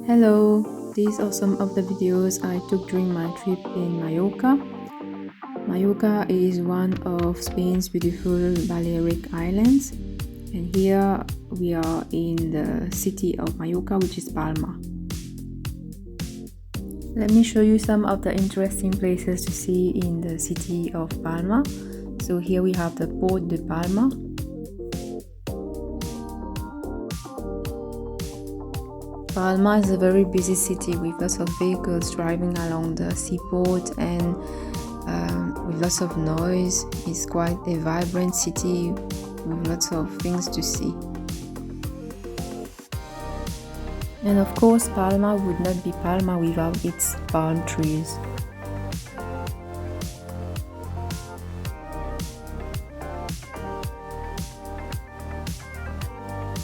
Hello, these are some of the videos I took during my trip in Mallorca. Mallorca is one of Spain's beautiful Balearic Islands, and here we are in the city of Mallorca, which is Palma. Let me show you some of the interesting places to see in the city of Palma. So here we have the Port de Palma. Palma is a very busy city with lots of vehicles driving along the seaport and with lots of noise. It's quite a vibrant city with lots of things to see. And of course, Palma would not be Palma without its palm trees.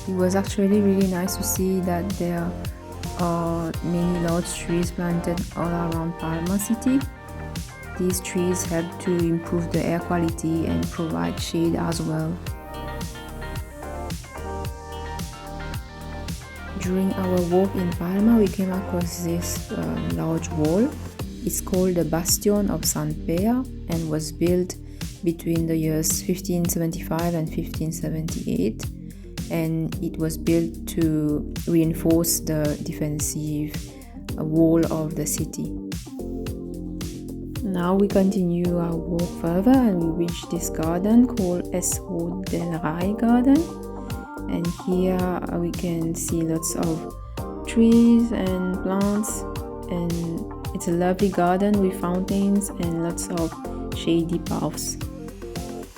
It was actually really nice to see that there are many large trees planted all around Palma city. These trees help to improve the air quality and provide shade as well. During our walk in Palma, we came across this large wall. It's called the Bastion of Sant Pere and was built between the years 1575 and 1578. And it was built to reinforce the defensive wall of the city. Now we continue our walk further and we reach this garden called Eso del Rey garden, and here we can see lots of trees and plants, and it's a lovely garden with fountains and lots of shady paths.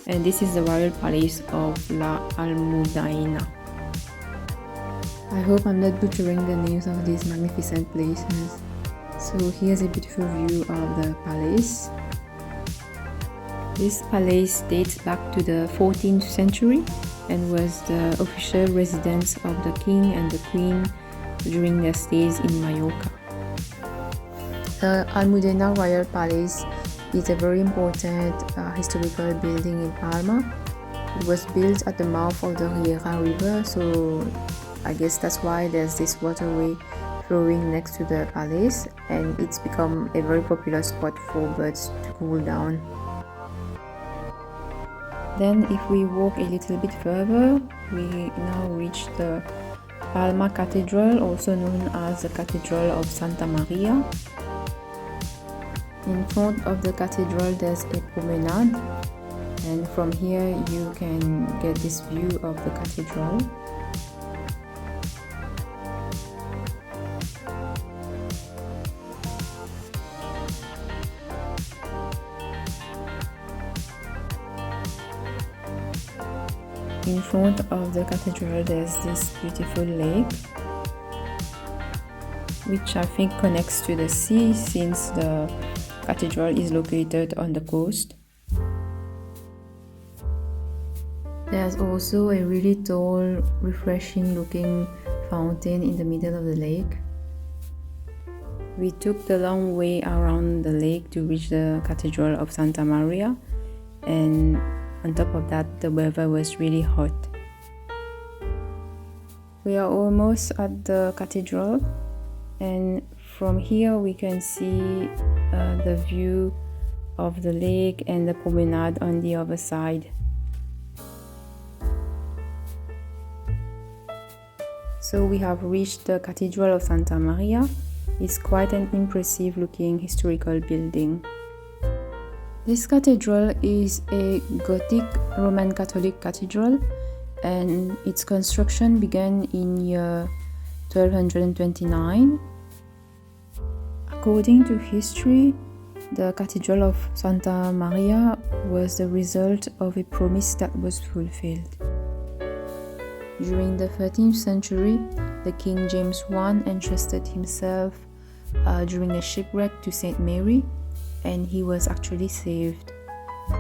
And this is the royal palace of La Almudaina. I hope I'm not butchering the names of these magnificent places. So here's a beautiful view of the palace. This palace dates back to the 14th century and was the official residence of the king and the queen during their stays in Mallorca. The Almudena Royal Palace is a very important historical building in Palma. It was built at the mouth of the Riera River, so I guess that's why there's this waterway flowing next to the palace, and it's become a very popular spot for birds to cool down. Then if we walk a little bit further, we now reach the Palma Cathedral, also known as the Cathedral of Santa Maria. In front of the cathedral there's a promenade, and from here you can get this view of the cathedral. In front of the cathedral there's this beautiful lake, which I think connects to the sea since the cathedral is located on the coast. There's also a really tall, refreshing looking fountain in the middle of the lake. We took the long way around the lake to reach the Cathedral of Santa Maria, and on top of that the weather was really hot. We are almost at the cathedral, and from here we can see the view of the lake and the promenade on the other side. So we have reached the Cathedral of Santa Maria. It's quite an impressive looking historical building. This cathedral is a Gothic Roman Catholic cathedral, and its construction began in year 1229. According to history, the Cathedral of Santa Maria was the result of a promise that was fulfilled. During the 13th century, the King James I entrusted himself during a shipwreck to Saint Mary, and he was actually saved.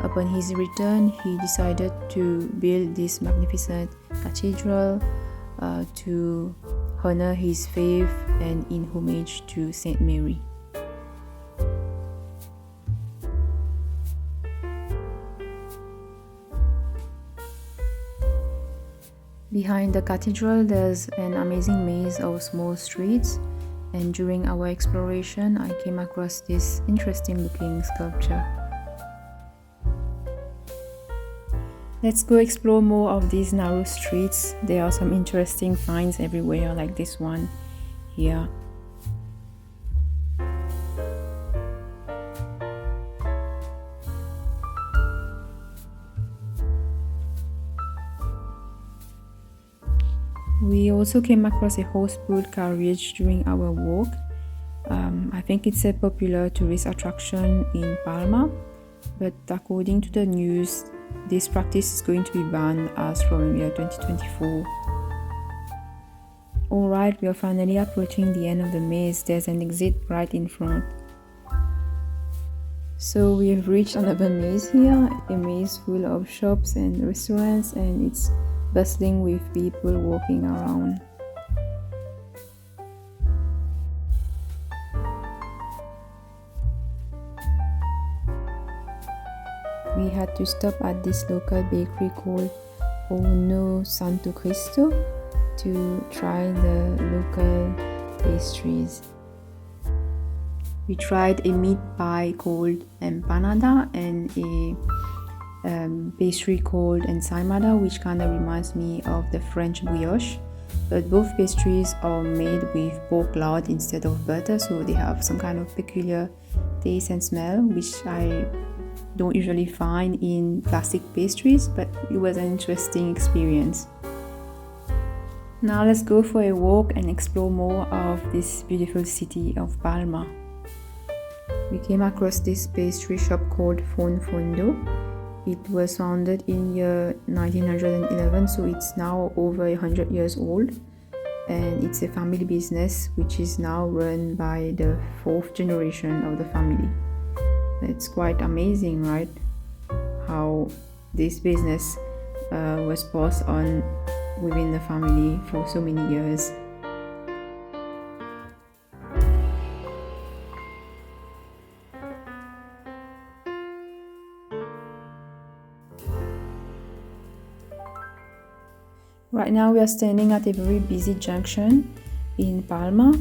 Upon his return, he decided to build this magnificent cathedral to honor his faith and in homage to Saint Mary. Behind the cathedral, there's an amazing maze of small streets, And during our exploration, I came across this interesting looking sculpture. Let's go explore more of these narrow streets. There are some interesting finds everywhere, like this one here. We also came across a horse-pulled carriage during our walk. I think it's a popular tourist attraction in Palma, but according to the news, this practice is going to be banned as from year 2024. Alright, we are finally approaching the end of the maze. There's an exit right in front. So we have reached another maze here, a maze full of shops and restaurants, and it's bustling with people walking around. We had to stop at this local bakery called Ono Santo Cristo to try the local pastries. We tried a meat pie called empanada and a pastry called ensaimada, which kind of reminds me of the French brioche, but both pastries are made with pork lard instead of butter, so they have some kind of peculiar taste and smell, which I don't usually find in classic pastries, but it was an interesting experience. Now let's go for a walk and explore more of this beautiful city of Palma. We came across this pastry shop called Fon Fondo. It was founded in year 1911, so it's now over 100 years old, and it's a family business which is now run by the 4th generation of the family. It's quite amazing, right? How this business was passed on within the family for so many years. Right now we are standing at a very busy junction in Palma,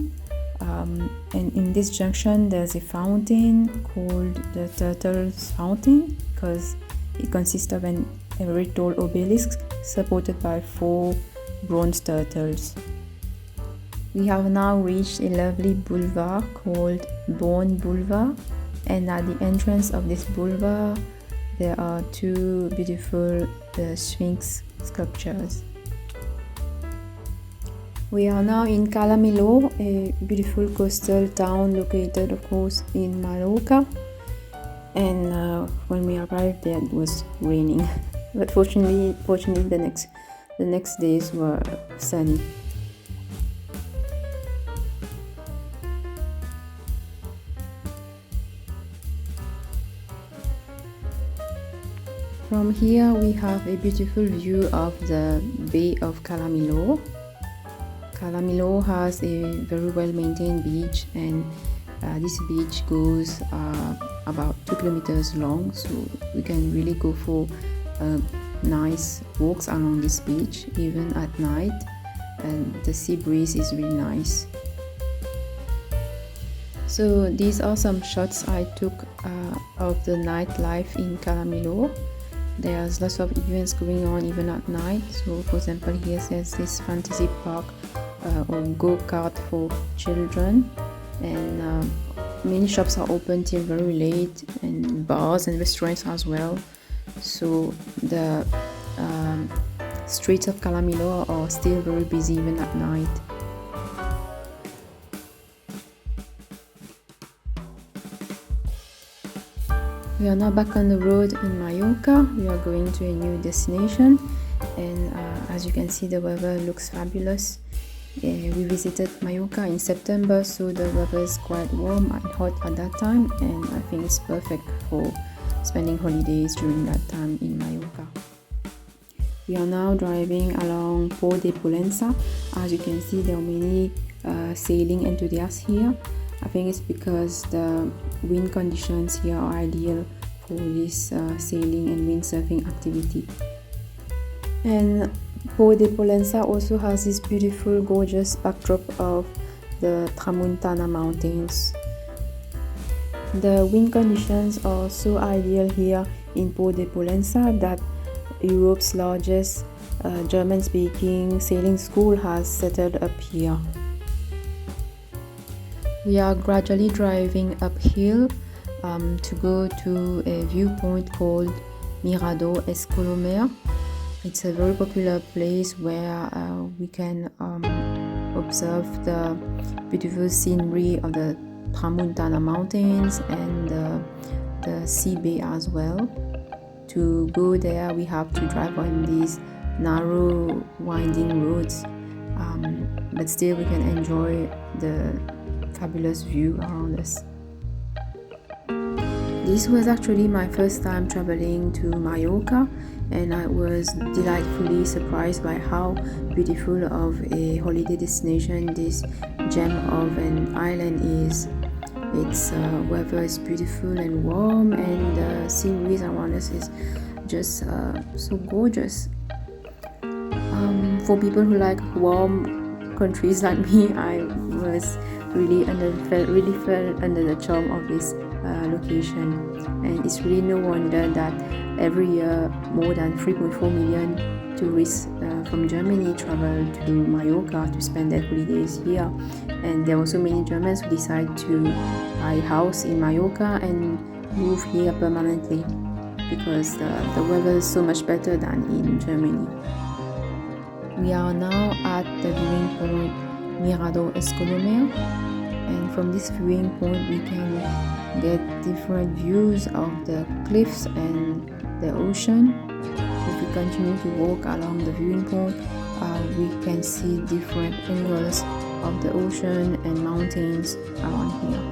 and in this junction there's a fountain called the Turtle's Fountain because it consists of a very tall obelisk supported by 4 bronze turtles. We have now reached a lovely boulevard called Bon Boulevard, and at the entrance of this boulevard there are 2 beautiful Sphinx sculptures. We are now in Calamilo, a beautiful coastal town located, of course, in Mallorca. And when we arrived there, it was raining. But fortunately, the next days were sunny. From here, we have a beautiful view of the Bay of Calamilo. Calamilo has a very well maintained beach, and this beach goes about 2 kilometers long, so we can really go for nice walks along this beach even at night, and the sea breeze is really nice. So these are some shots I took of the nightlife in Calamilo. There's lots of events going on even at night. So for example, here there's this fantasy park or go-kart for children, and many shops are open till very late, and bars and restaurants as well. So the streets of Calamilo are still very busy even at night. We are now back on the road in Majorca. We are going to a new destination, and as you can see, the weather looks fabulous. We visited Majorca in September, so the weather is quite warm and hot at that time, and I think it's perfect for spending holidays during that time in Majorca. We are now driving along Port de Pollença. As you can see, there are many sailing enthusiasts here. I think it's because the wind conditions here are ideal for this sailing and windsurfing activity. And Port de Pollença also has this beautiful, gorgeous backdrop of the Tramuntana Mountains. The wind conditions are so ideal here in Port de Pollença that Europe's largest German-speaking sailing school has settled up here. We are gradually driving uphill to go to a viewpoint called Mirador Escolomer. It's a very popular place where we can observe the beautiful scenery of the Tramuntana Mountains and the sea bay as well. To go there, we have to drive on these narrow, winding roads, but still we can enjoy the fabulous view around us. This was actually my first time traveling to Mallorca, and I was delightfully surprised by how beautiful of a holiday destination this gem of an island is. Its weather is beautiful and warm, and the sceneries around us is just so gorgeous. For people who like warm countries like me, I was felt under the charm of this location, and it's really no wonder that every year more than 3.4 million tourists from Germany travel to Mallorca to spend their holidays here. And there are also many Germans who decide to buy a house in Mallorca and move here permanently because the weather is so much better than in Germany. We are now at the viewing point Mirador Escolomer, and from this viewing point we can get different views of the cliffs and the ocean. If we continue to walk along the viewing point, we can see different angles of the ocean and mountains around here.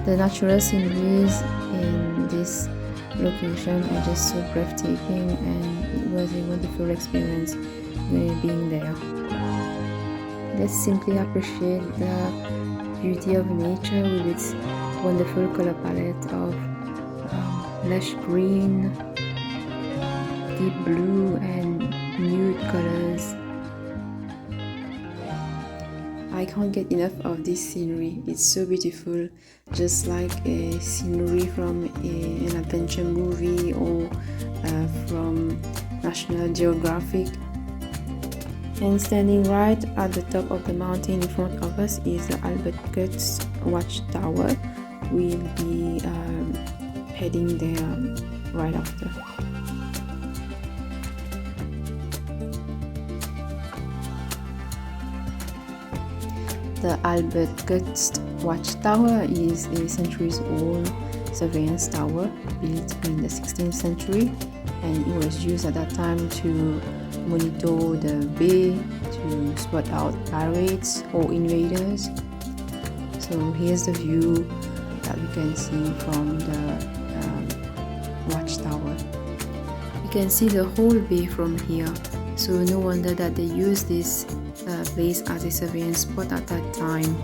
The natural sceneries in this location are just so breathtaking, and it was a wonderful experience being there. Let's simply appreciate the beauty of nature with its wonderful color palette of lush green, deep blue and nude colors. I can't get enough of this scenery. It's so beautiful, just like a scenery from an adventure movie or from National Geographic. And standing right at the top of the mountain in front of us is the Albert Kutz Watchtower. We'll be heading there right after. The Albert Kutz Watchtower is a centuries-old surveillance tower built in the 16th century, and it was used at that time to monitor the bay, to spot out pirates or invaders. So here's the view that we can see from the watchtower. You can see the whole bay from here, so no wonder that they used this place as a surveillance spot at that time.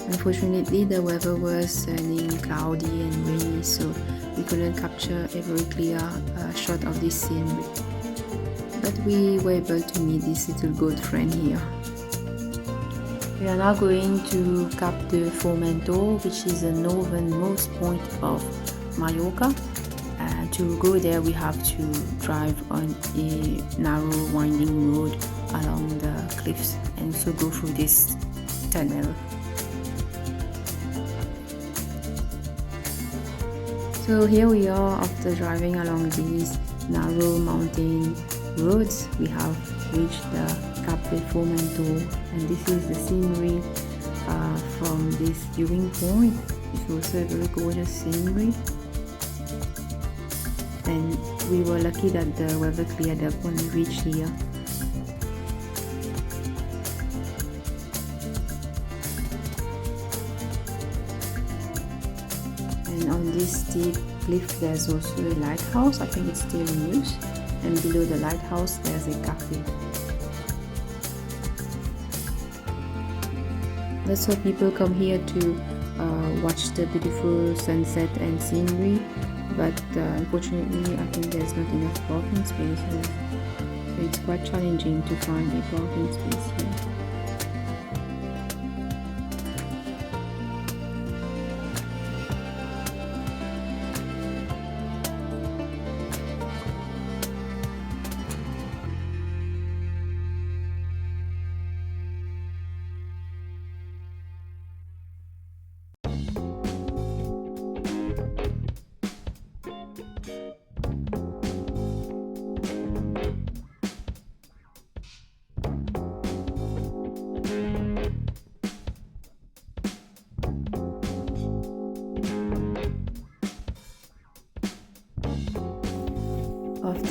Unfortunately, the weather was turning cloudy and rainy, so we couldn't capture a very clear shot of this scenery. But we were able to meet this little goat friend here. We are now going to Cap de Formentor, which is the northernmost point of Mallorca. To go there, we have to drive on a narrow winding road along the cliffs and so go through this tunnel. So here we are after driving along these narrow mountain roads. We have reached the Cap de Formentor, and this is the scenery from this viewing point. It's also a very gorgeous scenery, and we were lucky that the weather cleared up when we reached here. And on this steep cliff there's also a lighthouse. I think it's still in use, and below the lighthouse there's a cafe. That's why people come here to watch the beautiful sunset and scenery, but unfortunately I think there's not enough parking spaces, so it's quite challenging to find a parking space here.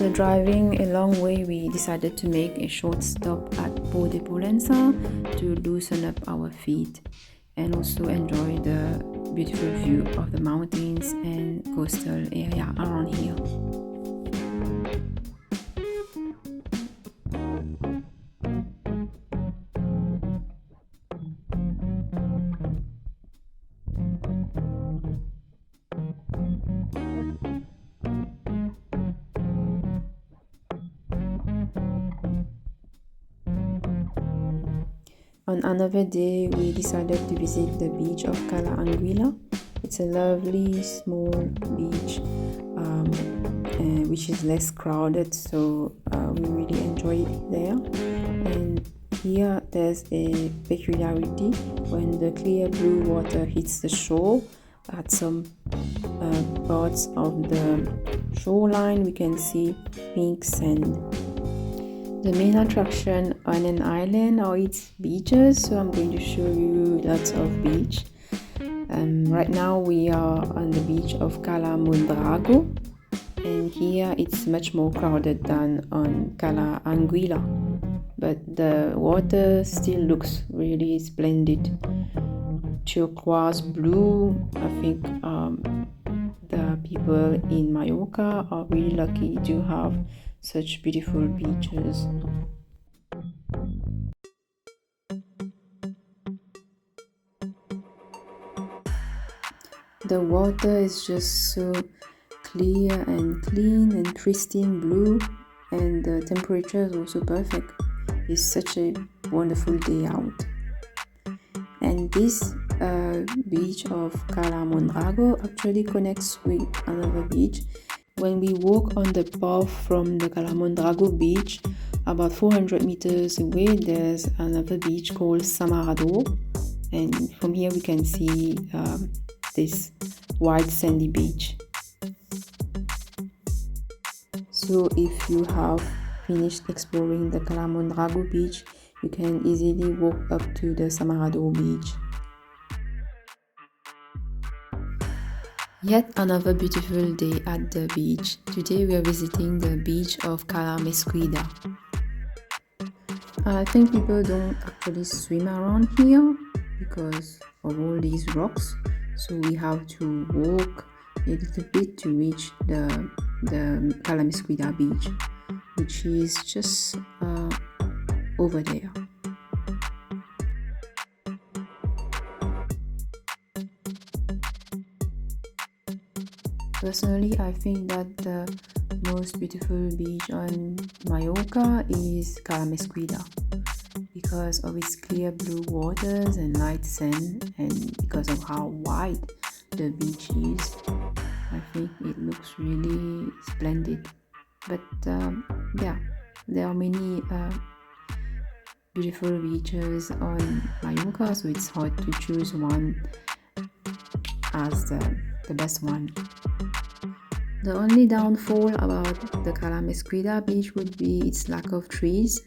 After driving a long way, we decided to make a short stop at Pau de Pollença to loosen up our feet and also enjoy the beautiful view of the mountains and coastal area around here. On another day, we decided to visit the beach of Cala Anguilla. It's a lovely small beach which is less crowded, so we really enjoy it there. And here there's a peculiarity: when the clear blue water hits the shore, at some parts of the shoreline we can see pink sand. The main attraction on an island are its beaches, so I'm going to show you lots of beach. Right now we are on the beach of Cala Mondrago, and here it's much more crowded than on Cala Anguilla, but the water still looks really splendid. Turquoise blue. I think the people in Mallorca are really lucky to have such beautiful beaches. The water is just so clear and clean and pristine blue, and the temperature is also perfect. It's such a wonderful day out. And this beach of Cala Mondrago actually connects with another beach. When we walk on the path from the Cala Mondrago beach, about 400 meters away, there's another beach called Samarador, and from here we can see this white sandy beach. So if you have finished exploring the Cala Mondrago beach, you can easily walk up to the Samarador beach. Yet another beautiful day at the beach. Today we are visiting the beach of Cala Mesquida. I think people don't actually swim around here because of all these rocks, so we have to walk a little bit to reach the Cala Mesquida beach, which is just over there. Personally, I think that the most beautiful beach on Mallorca is Cala Mesquida because of its clear blue waters and light sand, and because of how wide the beach is. I think it looks really splendid. But yeah, there are many beautiful beaches on Mallorca, so it's hard to choose one as the best one. The only downfall about the Cala Mesquida beach would be its lack of trees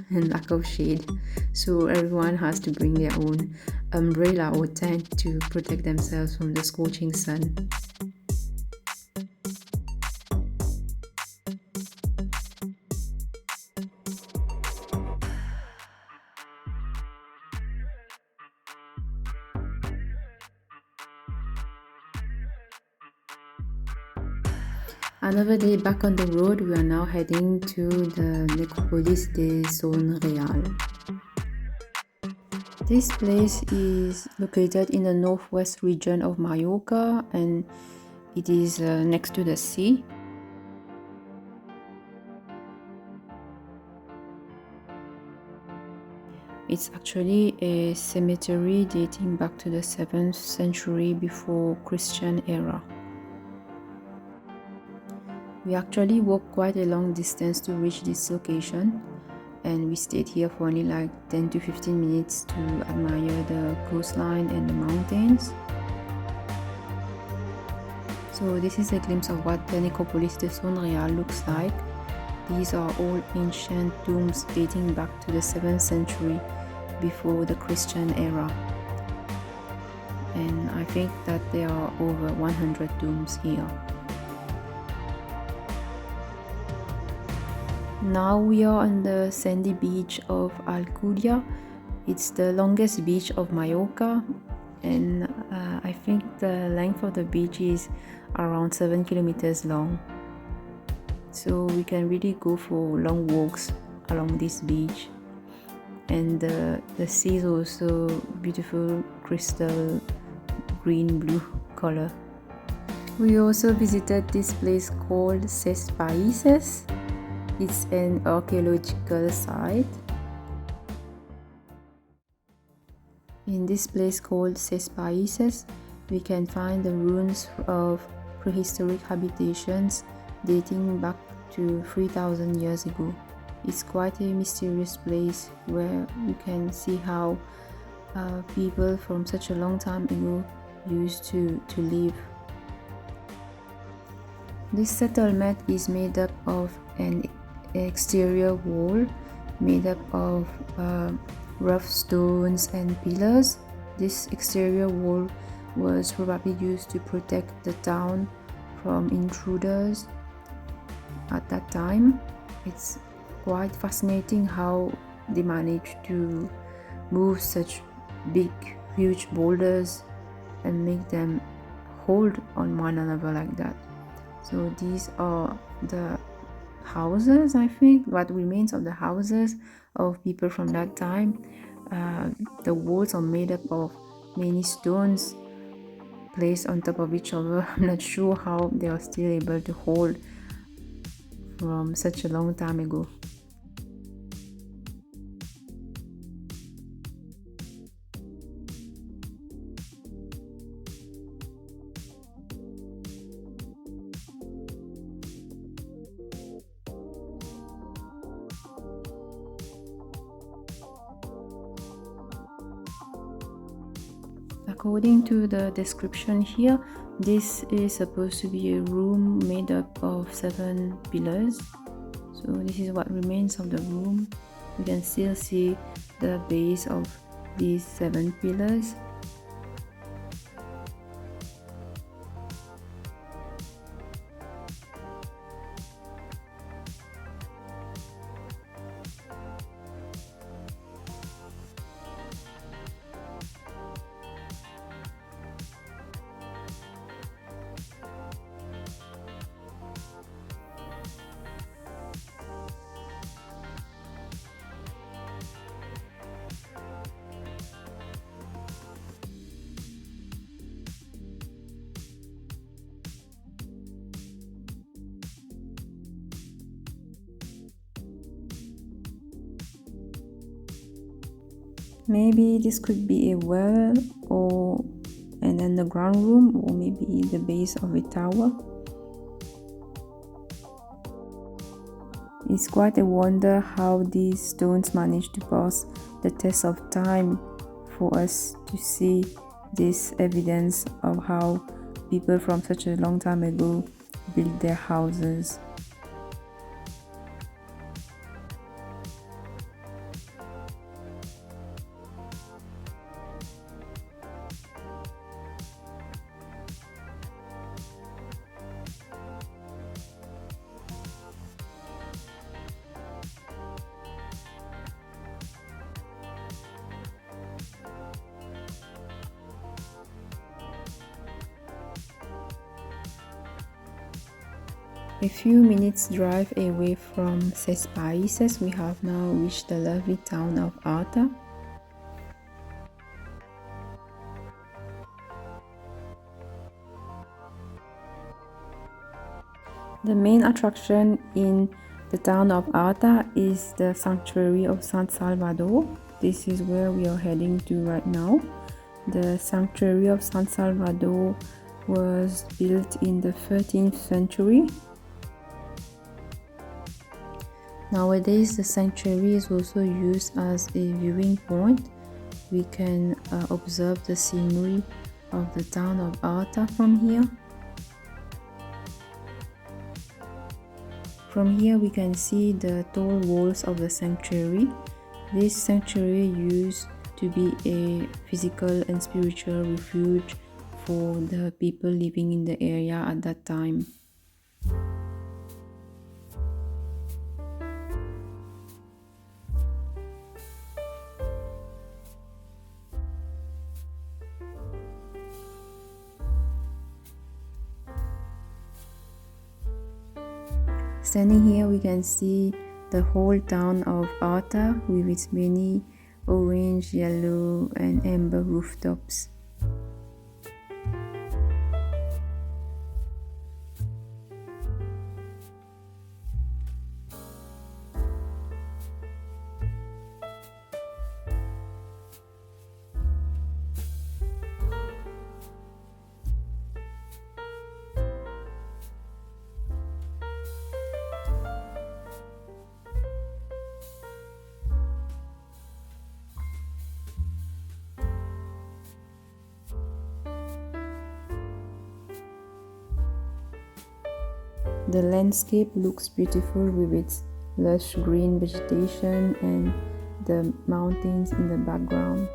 and lack of shade, so everyone has to bring their own umbrella or tent to protect themselves from the scorching sun. Another day back on the road, we are now heading to the necropolis de Son Real. This place is located in the northwest region of Majorca, and it is next to the sea. It's actually a cemetery dating back to the 7th century before Christian era. We actually walked quite a long distance to reach this location, and we stayed here for only like 10 to 15 minutes to admire the coastline and the mountains. So this is a glimpse of what the necropolis de Son Real looks like. These are all ancient tombs dating back to the 7th century before the Christian era. And I think that there are over 100 tombs here. Now we are on the sandy beach of Alcudia. It's the longest beach of Mallorca, and I think the length of the beach is around 7 kilometers long. So we can really go for long walks along this beach. And the sea is also beautiful crystal green blue color. We also visited this place called Ses Países. It's an archaeological site. In this place called Ses Países, we can find the ruins of prehistoric habitations dating back to 3,000 years ago. It's quite a mysterious place where you can see how people from such a long time ago used to live. This settlement is made up of an exterior wall made up of rough stones and pillars. This exterior wall was probably used to protect the town from intruders at that time. It's quite fascinating how they managed to move such big, huge boulders and make them hold on one another like that. So these are the houses, I think, what remains of the houses of people from that time. The walls are made up of many stones placed on top of each other. I'm not sure how they are still able to hold from such a long time ago. According to the description here, this is supposed to be a room made up of 7 pillars. So this is what remains of the room. You can still see the base of these 7 pillars. Maybe this could be a well or an underground room, or maybe the base of a tower. It's quite a wonder how these stones managed to pass the test of time for us to see this evidence of how people from such a long time ago built their houses. A few minutes drive away from Ses Países, we have now reached the lovely town of Arta. The main attraction in the town of Arta is the sanctuary of San Salvador. This is where we are heading to right now. The sanctuary of San Salvador was built in the 13th century. Nowadays, the sanctuary is also used as a viewing point. We can observe the scenery of the town of Arta from here. From here, we can see the tall walls of the sanctuary. This sanctuary used to be a physical and spiritual refuge for the people living in the area at that time. Standing here, we can see the whole town of Arta with its many orange, yellow, and amber rooftops. The landscape looks beautiful with its lush green vegetation and the mountains in the background.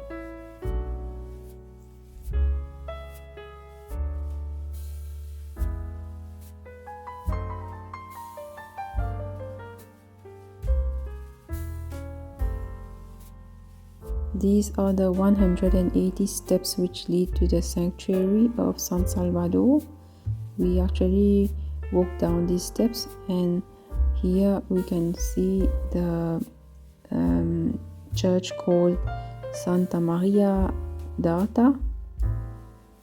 These are the 180 steps which lead to the sanctuary of San Salvador. We actually walk down these steps, and here we can see the church called Santa Maria d'Arta.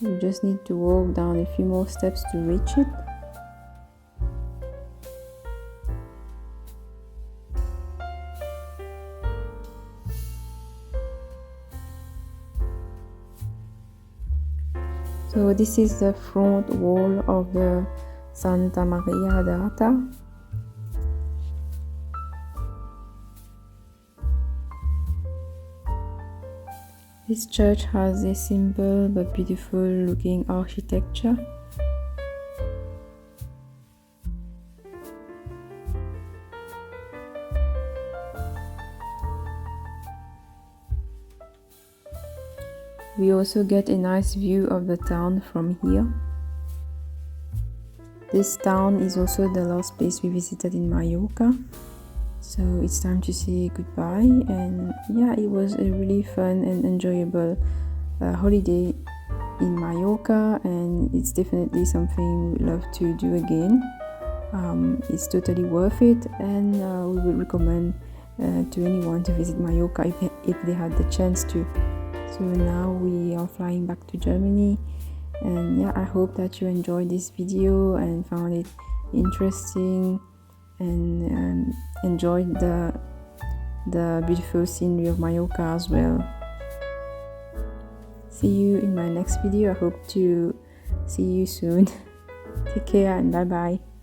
We just need to walk down a few more steps to reach it. So this is the front wall of the Santa Maria d'Arta. This church has a simple but beautiful looking architecture. We also get a nice view of the town from here. This town is also the last place we visited in Mallorca, so it's time to say goodbye. And yeah, it was a really fun and enjoyable holiday in Mallorca, and it's definitely something we'd love to do again. It's totally worth it, and we would recommend to anyone to visit Mallorca if they had the chance to. So now we are flying back to Germany, and yeah, I hope that you enjoyed this video and found it interesting and enjoyed the beautiful scenery of Mallorca as well. See you in my next video. I hope to see you soon. Take care and bye bye.